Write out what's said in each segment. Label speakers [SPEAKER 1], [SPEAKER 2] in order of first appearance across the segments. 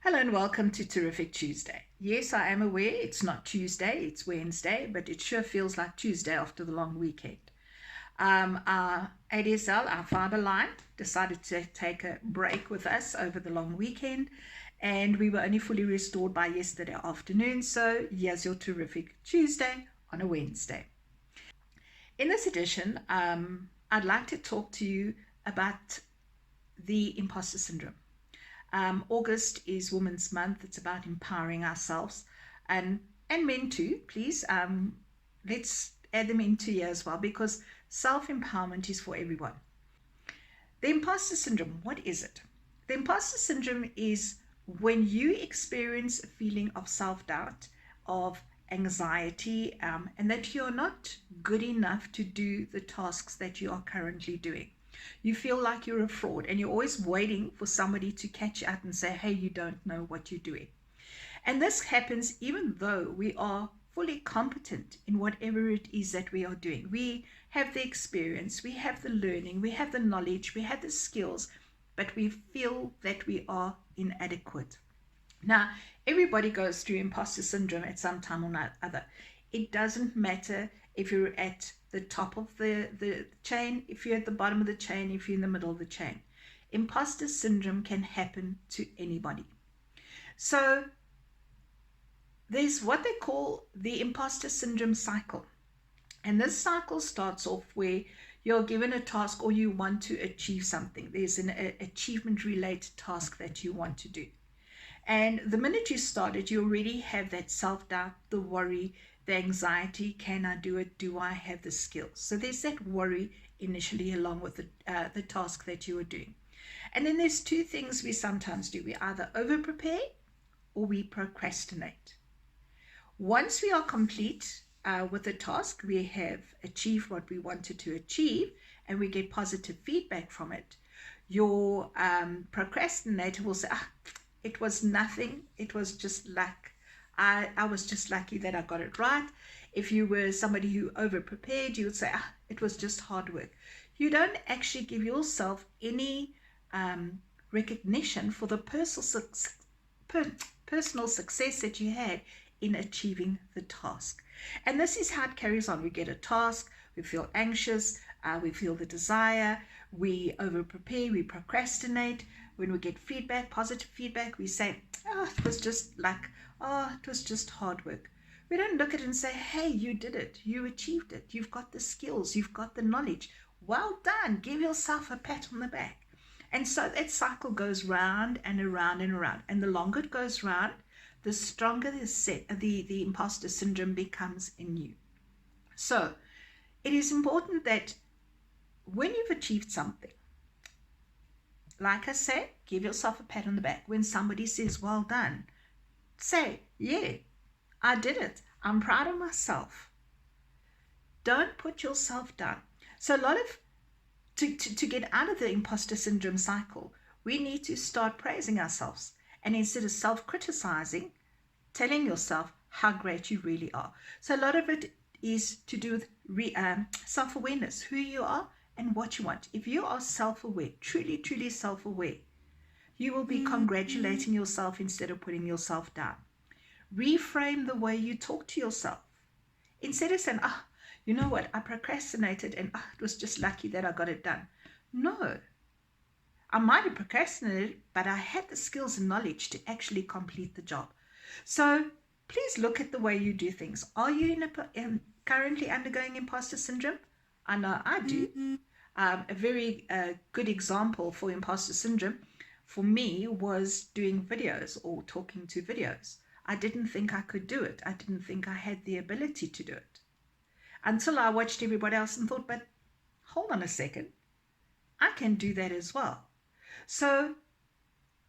[SPEAKER 1] Hello and welcome to Terrific Tuesday. Yes, I am aware it's not Tuesday, it's Wednesday, but it sure feels like Tuesday after the long weekend. Our ADSL, our fiber line, decided to take a break with us over the long weekend, and we were only fully restored by yesterday afternoon. So, here's your Terrific Tuesday on a Wednesday. In this edition, I'd like to talk to you about the imposter syndrome. August is Women's Month. It's about empowering ourselves and men too. Please, let's add them into here as well, because self-empowerment is for everyone. The imposter syndrome, what is it? The imposter syndrome is when you experience a feeling of self-doubt, of anxiety, and that you're not good enough to do the tasks that you are currently doing. You feel like you're a fraud and you're always waiting for somebody to catch you out and say, hey, you don't know what you're doing. And this happens even though we are fully competent in whatever it is that we are doing. We have the experience, we have the learning, we have the knowledge, we have the skills, but we feel that we are inadequate. Now, everybody goes through imposter syndrome at some time or other. It doesn't matter if you're at the top of the chain, if you're at the bottom of the chain, if you're in the middle of the chain. Imposter syndrome can happen to anybody. So there's what they call the imposter syndrome cycle. And this cycle starts off where you're given a task or you want to achieve something. There's an achievement related task that you want to do. And the minute you start it, you already have that self-doubt, the worry, the anxiety. Can I do it? Do I have the skills? So there's that worry initially along with the task that you are doing. And then there's two things we sometimes do. We either over-prepare or we procrastinate. Once we are complete with the task, we have achieved what we wanted to achieve, and we get positive feedback from it. Your procrastinator will say, it was nothing. It was just luck. I was just lucky that I got it right. If you were somebody who over-prepared, you would say, it was just hard work. You don't actually give yourself any recognition for the personal success that you had in achieving the task. And this is how it carries on. We get a task, we feel anxious, we feel the desire, we over-prepare, we procrastinate. When we get feedback, positive feedback, we say, it was just luck. It was just hard work. We don't look at it and say, hey, you did it. You achieved it. You've got the skills. You've got the knowledge. Well done. Give yourself a pat on the back. And so that cycle goes round and around and around. And the longer it goes round, the stronger the imposter syndrome becomes in you. So it is important that when you've achieved something, like I say, give yourself a pat on the back. When somebody says, well done, say, yeah, I did it. I'm proud of myself. Don't put yourself down. So a lot of, to get out of the imposter syndrome cycle, we need to start praising ourselves. And instead of self-criticizing, telling yourself how great you really are. So a lot of it is to do with self-awareness, who you are and what you want. If you are self-aware, truly, truly self-aware, you will be congratulating yourself instead of putting yourself down. Reframe the way you talk to yourself. Instead of saying, you know what, I procrastinated and it was just lucky that I got it done. No, I might have procrastinated, but I had the skills and knowledge to actually complete the job. So please look at the way you do things. Are you currently undergoing imposter syndrome? I know I do. A very good example for imposter syndrome for me was doing videos or talking to videos. I didn't think I could do it. I didn't think I had the ability to do it. Until I watched everybody else and thought, but hold on a second. I can do that as well. So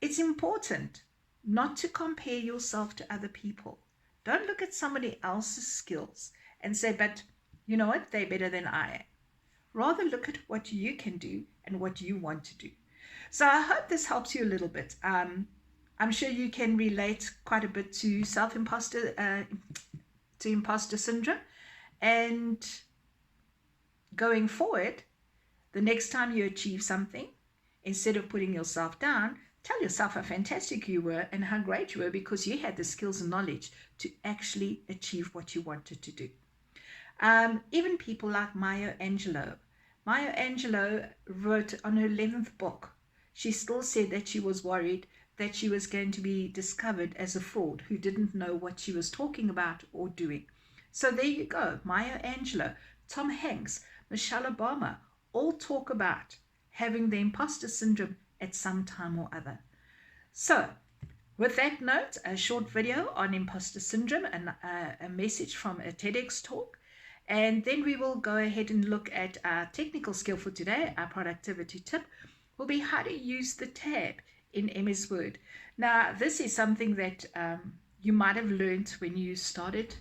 [SPEAKER 1] it's important not to compare yourself to other people. Don't look at somebody else's skills and say, but you know what, they're better than I am. Rather look at what you can do and what you want to do. So I hope this helps you a little bit. I'm sure you can relate quite a bit to imposter syndrome. And going forward, the next time you achieve something, instead of putting yourself down, Tell yourself how fantastic you were and how great you were because you had the skills and knowledge to actually achieve what you wanted to do. Even people like Maya Angelou. Maya Angelou wrote on her 11th book. She still said that she was worried that she was going to be discovered as a fraud who didn't know what she was talking about or doing. So there you go. Maya Angelou, Tom Hanks, Michelle Obama all talk about having the imposter syndrome at some time or other. So with that note, a short video on imposter syndrome and a message from a TEDx talk. And then we will go ahead and look at our technical skill for today. Our productivity tip will be how to use the tab in MS Word. Now, this is something that you might have learned when you started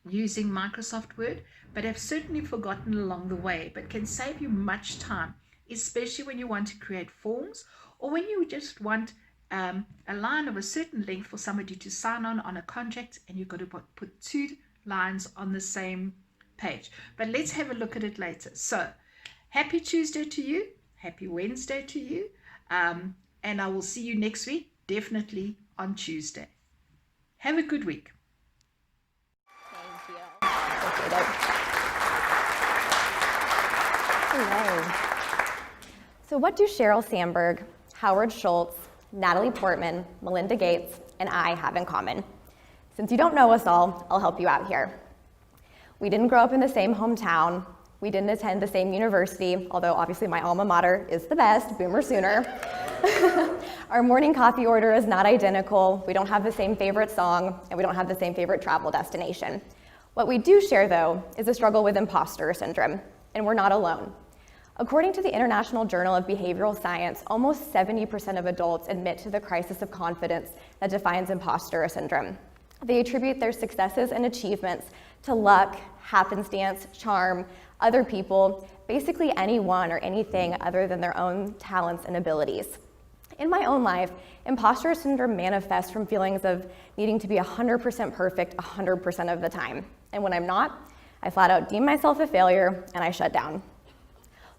[SPEAKER 1] using Microsoft Word, but have certainly forgotten along the way, but can save you much time, especially when you want to create forms or when you just want a line of a certain length for somebody to sign on a contract and you've got to put 2 lines on the same page. But let's have a look at it later. So happy Tuesday to you, happy Wednesday to you, and I will see you next week, definitely on Tuesday. Have a good week.
[SPEAKER 2] Thank you. Appreciate it. Hello. So what do Sheryl Sandberg, Howard Schultz, Natalie Portman, Melinda Gates, and I have in common? Since you don't know us all, I'll help you out here. We didn't grow up in the same hometown. We didn't attend the same university, although obviously my alma mater is the best, Boomer Sooner. Our morning coffee order is not identical. We don't have the same favorite song, and we don't have the same favorite travel destination. What we do share, though, is a struggle with imposter syndrome, and we're not alone. According to the International Journal of Behavioral Science, almost 70% of adults admit to the crisis of confidence that defines imposter syndrome. They attribute their successes and achievements to luck, happenstance, charm, other people, basically anyone or anything other than their own talents and abilities. In my own life, imposter syndrome manifests from feelings of needing to be 100% perfect 100% of the time. And when I'm not, I flat out deem myself a failure and I shut down.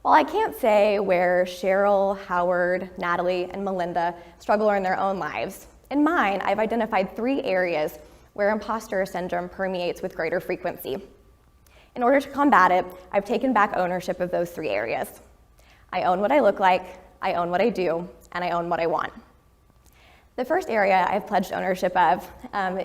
[SPEAKER 2] While I can't say where Sheryl, Howard, Natalie, and Melinda struggle in their own lives, in mine, I've identified 3 areas where imposter syndrome permeates with greater frequency. In order to combat it, I've taken back ownership of those 3 areas. I own what I look like, I own what I do, and I own what I want. The first area I've pledged ownership of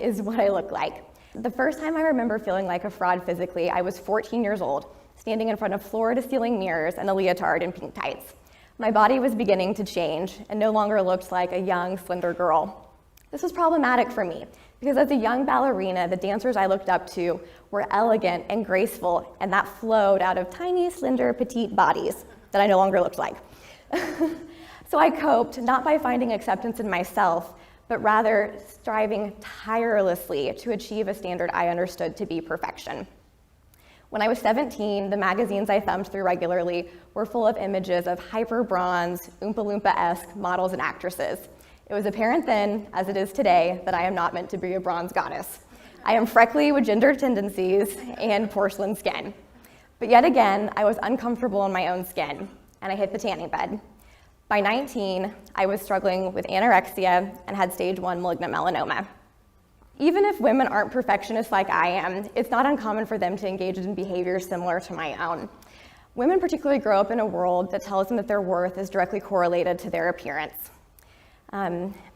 [SPEAKER 2] is what I look like. The first time I remember feeling like a fraud physically, I was 14 years old, standing in front of floor-to-ceiling mirrors and a leotard and pink tights. My body was beginning to change and no longer looked like a young, slender girl. This was problematic for me because as a young ballerina, the dancers I looked up to were elegant and graceful, and that flowed out of tiny, slender, petite bodies that I no longer looked like. So I coped not by finding acceptance in myself, but rather striving tirelessly to achieve a standard I understood to be perfection. When I was 17, the magazines I thumbed through regularly were full of images of hyper-bronze, Oompa Loompa-esque models and actresses. It was apparent then, as it is today, that I am not meant to be a bronze goddess. I am freckly with gender tendencies and porcelain skin. But yet again, I was uncomfortable in my own skin, and I hit the tanning bed. By 19, I was struggling with anorexia and had stage 1 malignant melanoma. Even if women aren't perfectionists like I am, it's not uncommon for them to engage in behaviors similar to my own. Women particularly grow up in a world that tells them that their worth is directly correlated to their appearance.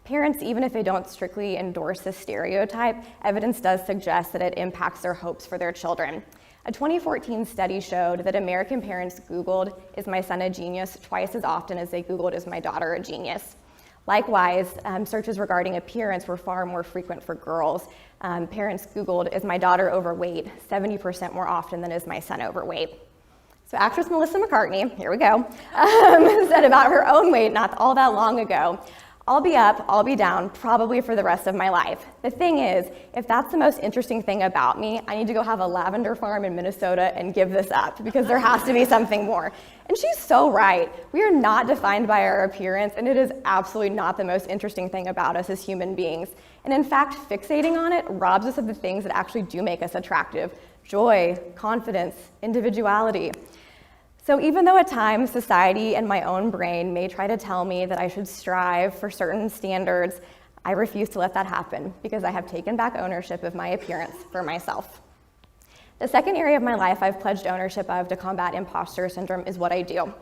[SPEAKER 2] Parents, even if they don't strictly endorse this stereotype, evidence does suggest that it impacts their hopes for their children. A 2014 study showed that American parents Googled, "Is my son a genius?" twice as often as they Googled, "Is my daughter a genius?" Likewise, searches regarding appearance were far more frequent for girls. Parents Googled, "Is my daughter overweight?" 70% more often than "Is my son overweight?" So actress Melissa McCartney, here we go, said about her own weight not all that long ago, "I'll be up, I'll be down, probably for the rest of my life. The thing is, if that's the most interesting thing about me, I need to go have a lavender farm in Minnesota and give this up, because there has to be something more." And she's so right. We are not defined by our appearance, and it is absolutely not the most interesting thing about us as human beings. And in fact, fixating on it robs us of the things that actually do make us attractive: joy, confidence, individuality. So even though at times society and my own brain may try to tell me that I should strive for certain standards, I refuse to let that happen because I have taken back ownership of my appearance for myself. The second area of my life I've pledged ownership of to combat imposter syndrome is what I do.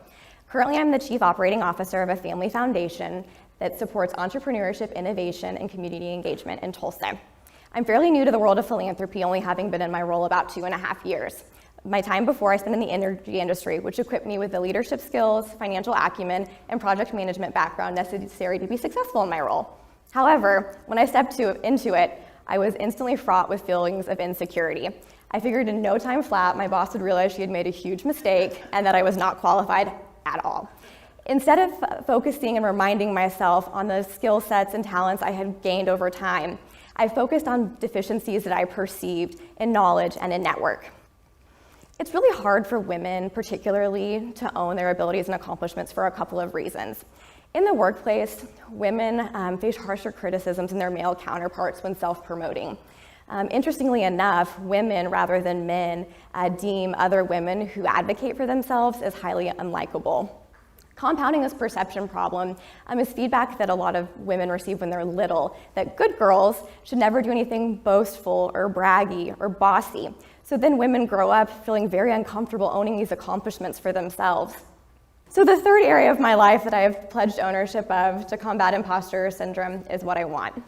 [SPEAKER 2] Currently, I'm the Chief Operating Officer of a family foundation that supports entrepreneurship, innovation, and community engagement in Tulsa. I'm fairly new to the world of philanthropy, only having been in my role about 2.5 years. My time before I spent in the energy industry, which equipped me with the leadership skills, financial acumen, and project management background necessary to be successful in my role. However, when I stepped into it, I was instantly fraught with feelings of insecurity. I figured in no time flat, my boss would realize she had made a huge mistake and that I was not qualified at all. Instead of focusing and reminding myself on the skill sets and talents I had gained over time, I focused on deficiencies that I perceived in knowledge and in network. It's really hard for women, particularly, to own their abilities and accomplishments for a couple of reasons. In the workplace, women face harsher criticisms than their male counterparts when self-promoting. Interestingly enough, women rather than men deem other women who advocate for themselves as highly unlikable. Compounding this perception problem is feedback that a lot of women receive when they're little, that good girls should never do anything boastful or braggy or bossy. So then women grow up feeling very uncomfortable owning these accomplishments for themselves. So the third area of my life that I have pledged ownership of to combat imposter syndrome is what I want.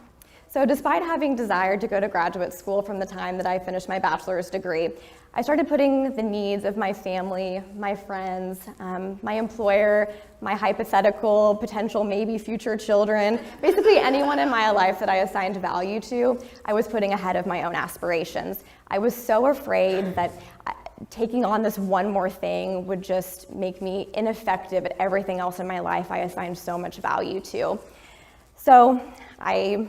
[SPEAKER 2] So despite having desired to go to graduate school from the time that I finished my bachelor's degree, I started putting the needs of my family, my friends, my employer, my hypothetical, potential, maybe future children, basically anyone in my life that I assigned value to, I was putting ahead of my own aspirations. I was so afraid that taking on this one more thing would just make me ineffective at everything else in my life I assigned so much value to. So I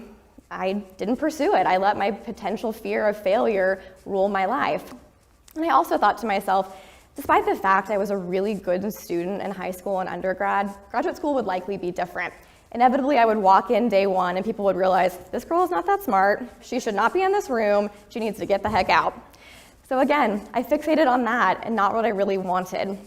[SPEAKER 2] didn't pursue it. I let my potential fear of failure rule my life. And I also thought to myself, despite the fact I was a really good student in high school and undergrad, graduate school would likely be different. Inevitably, I would walk in day one and people would realize, this girl is not that smart, she should not be in this room, she needs to get the heck out. So again, I fixated on that and not what I really wanted.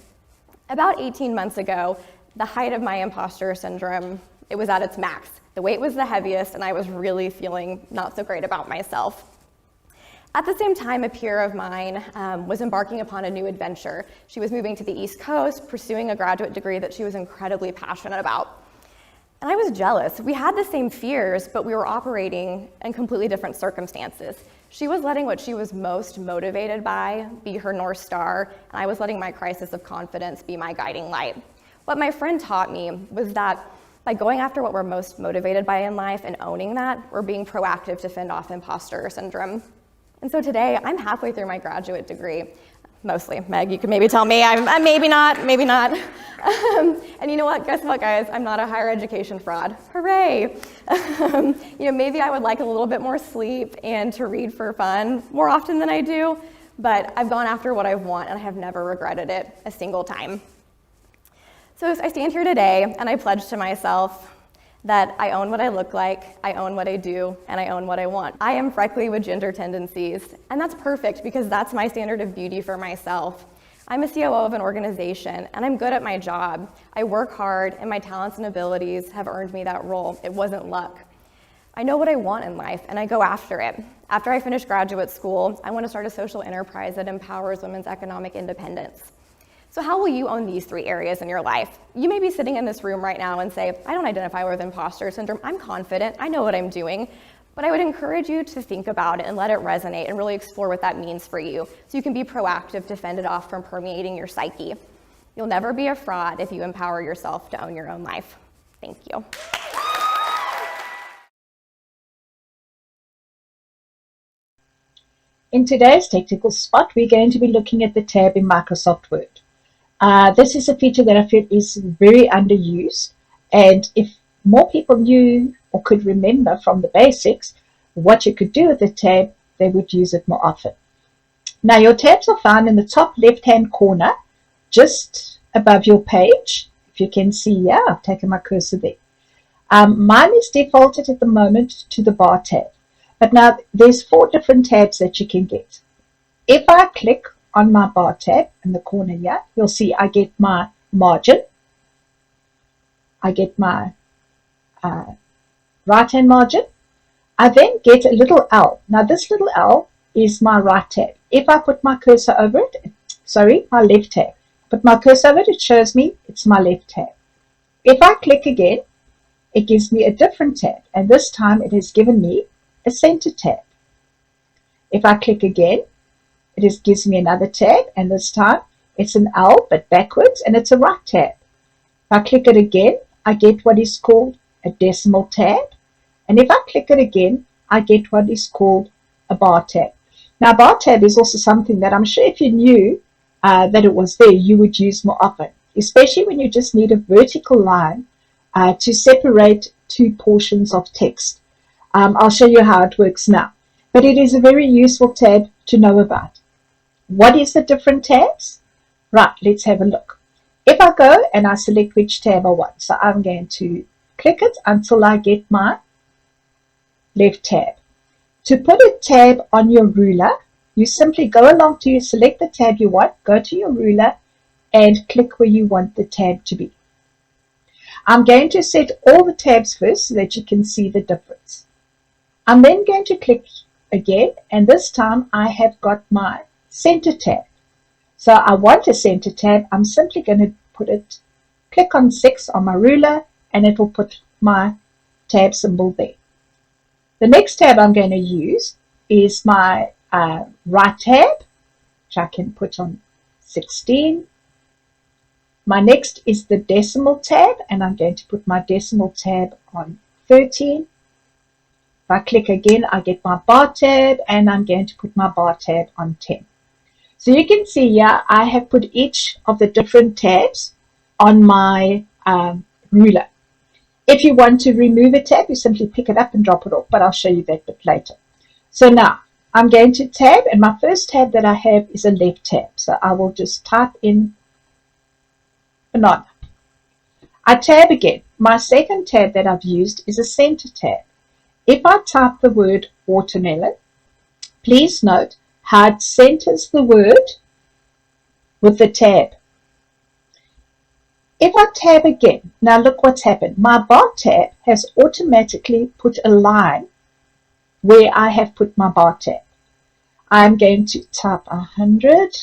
[SPEAKER 2] About 18 months ago, the height of my imposter syndrome, it was at its max. The weight was the heaviest and I was really feeling not so great about myself. At the same time, a peer of mine was embarking upon a new adventure. She was moving to the East Coast, pursuing a graduate degree that she was incredibly passionate about. And I was jealous. We had the same fears, but we were operating in completely different circumstances. She was letting what she was most motivated by be her North Star, and I was letting my crisis of confidence be my guiding light. What my friend taught me was that by going after what we're most motivated by in life and owning that, we're being proactive to fend off imposter syndrome. And so today, I'm halfway through my graduate degree. Mostly. Meg, you could maybe tell me I'm maybe not. And you know what? Guess what, guys? I'm not a higher education fraud. Hooray! Maybe I would like a little bit more sleep and to read for fun more often than I do, but I've gone after what I want and I have never regretted it a single time. So I stand here today and I pledge to myself that I own what I look like, I own what I do, and I own what I want. I am freckly with ginger tendencies, and that's perfect because that's my standard of beauty for myself. I'm a COO of an organization, and I'm good at my job. I work hard, and my talents and abilities have earned me that role. It wasn't luck. I know what I want in life, and I go after it. After I finish graduate school, I want to start a social enterprise that empowers women's economic independence. So how will you own these three areas in your life? You may be sitting in this room right now and say, I don't identify with imposter syndrome. I'm confident. I know what I'm doing. But I would encourage you to think about it and let it resonate and really explore what that means for you so you can be proactive to fend it off from permeating your psyche. You'll never be a fraud if you empower yourself to own your own life. Thank you.
[SPEAKER 3] In today's technical spot, we're going to be looking at the tab in Microsoft Word. This is a feature that I feel is very underused, and if more people knew or could remember from the basics what you could do with the tab, they would use it more often. Now, your tabs are found in the top left-hand corner, just above your page. If you can see here, I've taken my cursor there. Mine is defaulted at the moment to the bar tab, but now there's 4 different tabs that you can get. If I click on my bar tab in the corner here, you'll see I get my margin, I get my right hand margin. I then get a little L. Now this little L is my right tab. If I put my cursor over it, my left tab. Put my cursor over it, it shows me it's my left tab. If I click again, it gives me a different tab, and this time it has given me a center tab. If I click again, it gives me another tab, and this time it's an L but backwards, and it's a right tab. If I click it again, I get what is called a decimal tab, and if I click it again, I get what is called a bar tab. Now, bar tab is also something that I'm sure if you knew that it was there, you would use more often, especially when you just need a vertical line to separate two portions of text. I'll show you how it works now, but it is a very useful tab to know about. What is the different tabs? Right, let's have a look. If I go and I select which tab I want, so I'm going to click it until I get my left tab. To put a tab on your ruler, you simply go along to select the tab you want, go to your ruler and click where you want the tab to be. I'm going to set all the tabs first so that you can see the difference. I'm then going to click again, and this time I have got my center tab. So I want a center tab. I'm simply going to click on 6 on my ruler, and it will put my tab symbol there. The next tab I'm going to use is my right tab, which I can put on 16. My next is the decimal tab, and I'm going to put my decimal tab on 13. If I click again, I get my bar tab, and I'm going to put my bar tab on 10. So you can see here, I have put each of the different tabs on my ruler. If you want to remove a tab, you simply pick it up and drop it off, but I'll show you that bit later. So now, I'm going to tab, and my first tab that I have is a left tab. So I will just type in banana. I tab again. My second tab that I've used is a center tab. If I type the word watermelon, please note how it centers the word with the tab. If I tab again, now look what's happened. My bar tab has automatically put a line where I have put my bar tab. I'm going to type 100,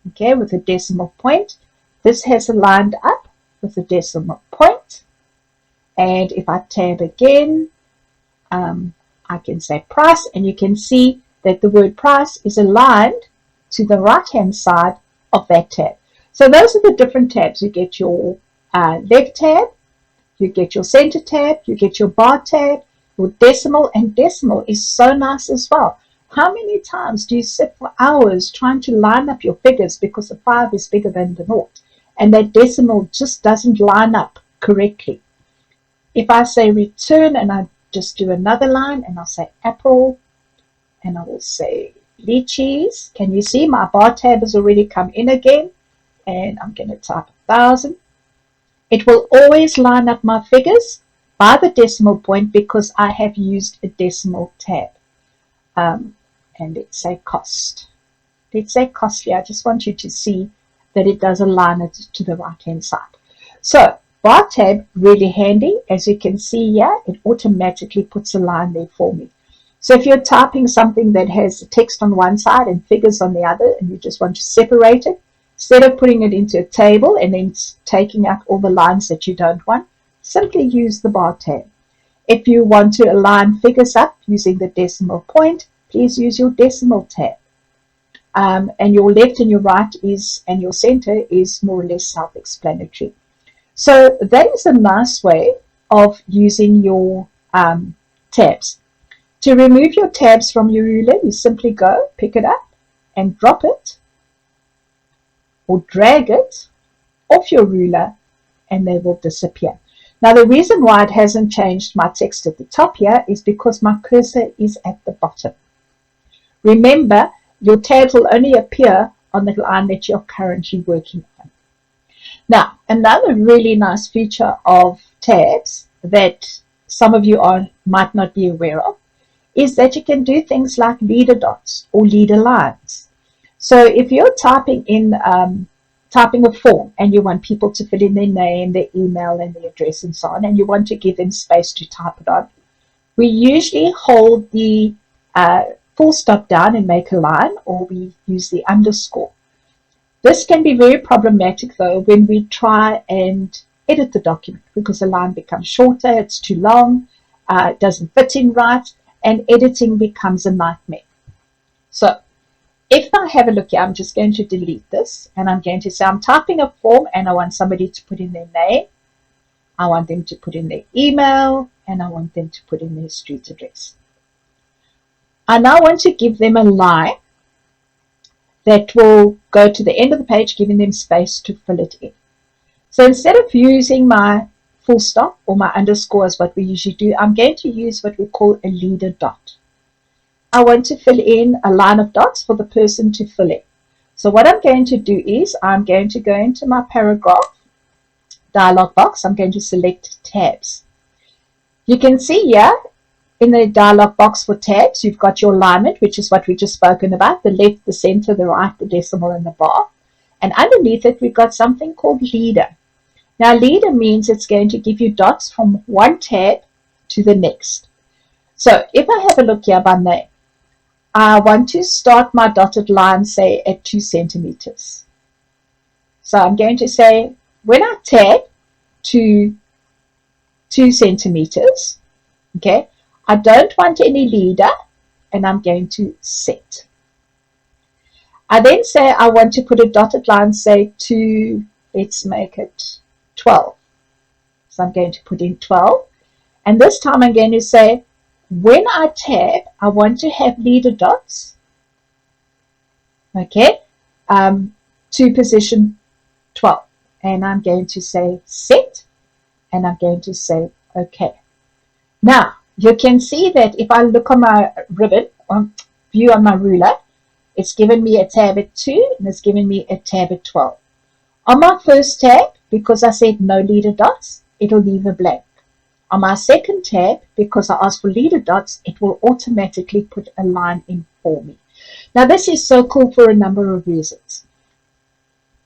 [SPEAKER 3] okay, with a decimal point. This has lined up with a decimal point. And if I tab again, I can say price, and you can see that the word price is aligned to the right-hand side of that tab. So those are the different tabs. You get your left tab, you get your center tab, you get your bar tab, your decimal, and decimal is so nice as well. How many times do you sit for hours trying to line up your figures because the 5 is bigger than the 0, and that decimal just doesn't line up correctly? If I say return and I just do another line and I'll say apple and I will say lychees, can you see my bar tab has already come in again? And I'm going to type 1,000. It will always line up my figures by the decimal point because I have used a decimal tab. And let's say cost. Let's say costly. I just want you to see that it does align it to the right hand side. So bar tab, really handy. As you can see here, it automatically puts a line there for me. So if you're typing something that has text on one side and figures on the other, and you just want to separate it, instead of putting it into a table and then taking out all the lines that you don't want, simply use the bar tab. If you want to align figures up using the decimal point, please use your decimal tab. And your left and your right and your center is more or less self-explanatory. So that is a nice way of using your tabs. To remove your tabs from your ruler, you simply go, pick it up and drop it or drag it off your ruler, and they will disappear. Now the reason why it hasn't changed my text at the top here is because my cursor is at the bottom. Remember, your tabs will only appear on the line that you're currently working on. Now, another really nice feature of tabs that some of you might not be aware of is that you can do things like leader dots or leader lines. So if you're typing a form and you want people to fill in their name, their email, and their address and so on, and you want to give them space to type it on, we usually hold the full stop down and make a line, or we use the underscore. This can be very problematic though when we try and edit the document, because the line becomes shorter, it's too long, it doesn't fit in right, and editing becomes a nightmare. So if I have a look here, I'm just going to delete this, and I'm going to say I'm typing a form and I want somebody to put in their name, I want them to put in their email, and I want them to put in their street address. I now want to give them a line that will go to the end of the page, giving them space to fill it in. So instead of using my full stop or my underscore as what we usually do, I'm going to use what we call a leader dot. I want to fill in a line of dots for the person to fill in. So what I'm going to do is I'm going to go into my paragraph dialog box. I'm going to select tabs. You can see here in the dialog box for tabs, you've got your alignment, which is what we just spoken about, the left, the center, the right, the decimal, and the bar. And underneath it, we've got something called leader. Now, leader means it's going to give you dots from one tab to the next. So if I have a look here by name, I want to start my dotted line, say, at 2 centimeters. So I'm going to say, when I tab to 2 centimeters, okay, I don't want any leader, and I'm going to set. I then say I want to put a dotted line, say, to, let's make it 12. So I'm going to put in 12. And this time I'm going to say, when I tab, I want to have leader dots, okay, to position 12. And I'm going to say set, and I'm going to say okay. Now, you can see that if I look on my ribbon, view on my ruler, it's given me a tab at 2, and it's given me a tab at 12. On my first tab, because I said no leader dots, it'll leave a blank. On my second tab, because I asked for leader dots, it will automatically put a line in for me. Now, this is so cool for a number of reasons.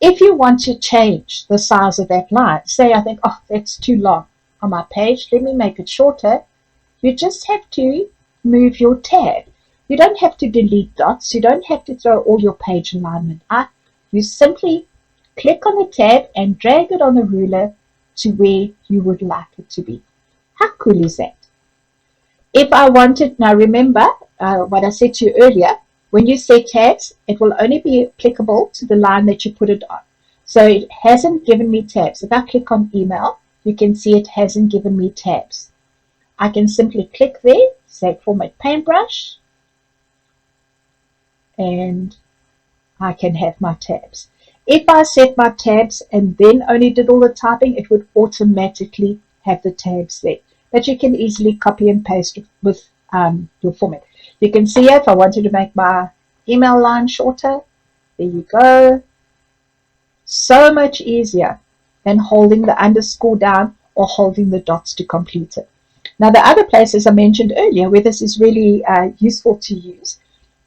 [SPEAKER 3] If you want to change the size of that line, say I think, oh, that's too long on my page, let me make it shorter. You just have to move your tab. You don't have to delete dots. You don't have to throw all your page alignment out. You simply click on the tab and drag it on the ruler to where you would like it to be. How cool is that? If I wanted, now remember what I said to you earlier, when you set tabs, it will only be applicable to the line that you put it on. So it hasn't given me tabs. If I click on email, you can see it hasn't given me tabs. I can simply click there, say format paintbrush, and I can have my tabs. If I set my tabs and then only did all the typing, it would automatically have the tabs there. But you can easily copy and paste with your format. You can see if I wanted to make my email line shorter, there you go. So much easier than holding the underscore down or holding the dots to complete it. Now, the other place, as I mentioned earlier, where this is really useful to use,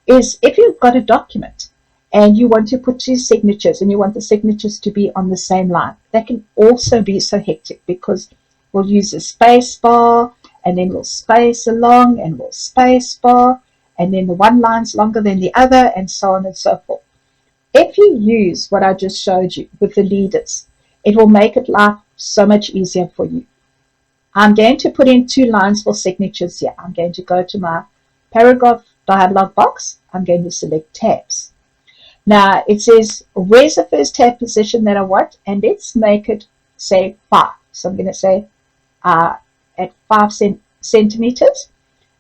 [SPEAKER 3] is if you've got a document and you want to put 2 signatures and you want the signatures to be on the same line. That can also be so hectic because we'll use a space bar and then we'll space along and we'll space bar and then the one line's longer than the other and so on and so forth. If you use what I just showed you with the leaders, it will make it life so much easier for you. I'm going to put in 2 lines for signatures here. I'm going to go to my paragraph dialog box. I'm going to select tabs. Now it says, where's the first tab position that I want? And let's make it, say, 5. So I'm going to say at 5 centimeters.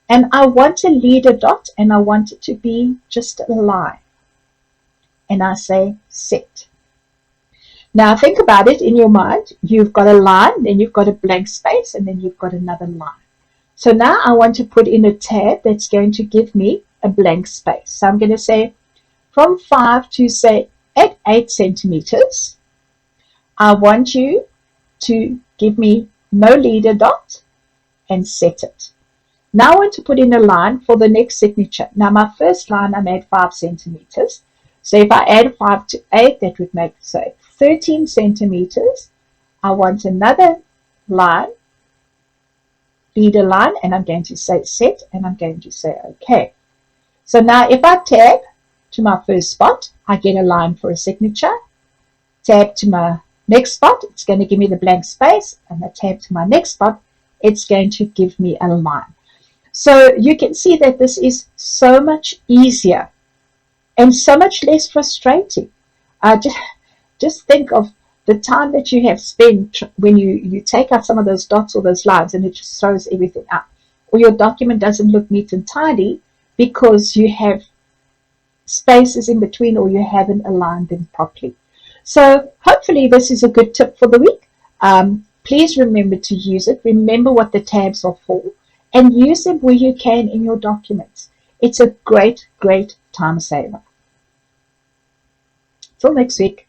[SPEAKER 3] And I want a leader dot, and I want it to be just a line. And I say set. Now think about it in your mind. You've got a line, then you've got a blank space, and then you've got another line. So now I want to put in a tab that's going to give me a blank space. So I'm going to say from 5 to, say, at 8 centimeters, I want you to give me no leader dot and set it. Now I want to put in a line for the next signature. Now my first line I'm at 5 centimeters. So if I add 5 to 8, that would make, say, 13 centimeters. I want another line, leader line, and I'm going to say set, and I'm going to say OK. So now if I tab to my first spot, I get a line for a signature. Tab to my next spot, it's going to give me the blank space, and I tab to my next spot, it's going to give me a line. So you can see that this is so much easier and so much less frustrating. Just think of the time that you have spent when you take out some of those dots or those lines and it just throws everything up. Or your document doesn't look neat and tidy because you have spaces in between or you haven't aligned them properly. So hopefully this is a good tip for the week. Please remember to use it. Remember what the tabs are for and use them where you can in your documents. It's a great, great time saver. Till next week.